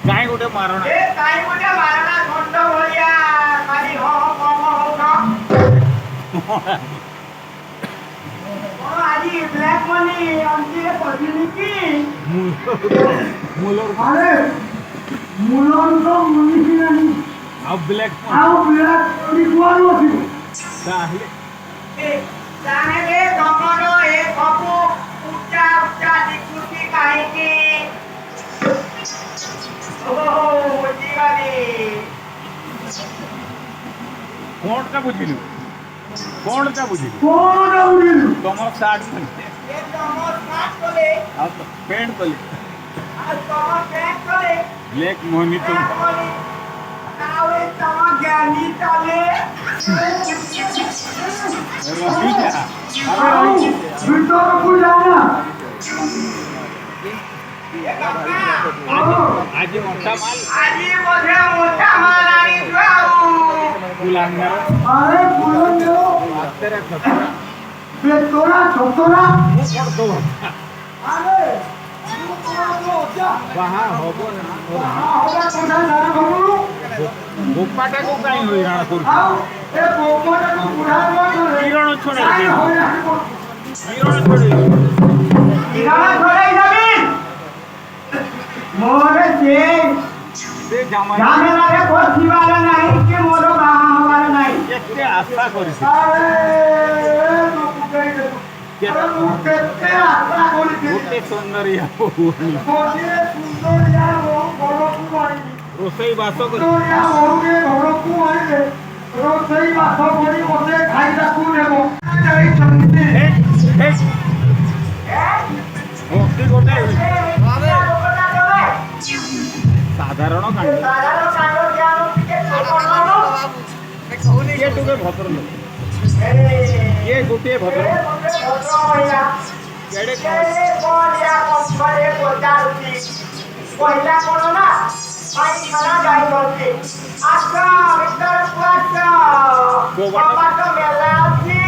काई गोटे मारणा घंट भलिया खाली हो कम होगा आज ब्लैक मनी आमचे पडली की मुलर अरे मुलन तो मनी नाही अब ब्लॅक रिक्वायर होती चाहले चाहे दमनो ए कपू उच्चा उच्चा दिकुती काहे की ओ जीवानी कोणटा बुझिलु तमर सार्ट ए तमर सार्ट कोले आ पैंट कोले आज तमर पैंट कोले ब्लैक मनी तुम आवे तमर ज्ञानी तले भीतर को जाना आज मोठा माल आणि जाऊ बुलांना अरे बुलांना तेरे खतरा बेतोरा छोटोरा पड़तो अरे वहां होबो ना होबो कोना जाना बाबू गोपाटा को काई होई राणा कर ए गोपाटा को बुढ़ा मत हिरण छोड़े जमीन मोरे से जाने वाले कोठी वाला नहीं कि मोरो बाहा वाला नहीं केते आशा करिस अरे तू कई दे अरे तू केते आशा करिस गोटे सौंदर्य गोटे सुंदरिया वो घरो को मारी रोसई बासो कर सुंदरिया होगे घरो को मारी रोसई बासो करी ओसे खाई दाकू नेबो जाई चंदी हे गोटे गोटे साधारण कांड ये टुके भद्र लोक ये गोटे भद्र केडे पहिला कोण ना पाई खाना जाई करते आका मिस्टर पुआचा टमाटो मेला ଅଛି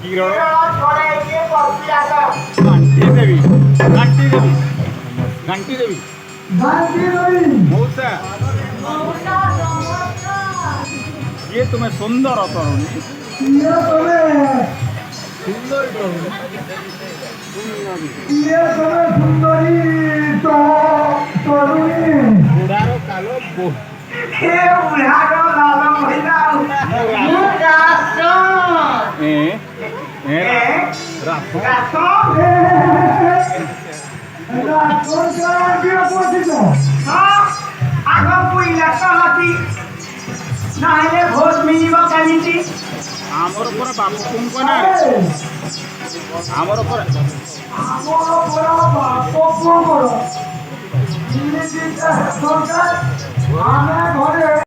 किरण छोड़े के पड़ती आका घंटी देवी मौसा ये तुम्हें सुंदर तरुणी सुंदरी बुढ़ारो कालो भोज मिलिब केमिति आमर पर बापू तुमको ना आमर पर बाप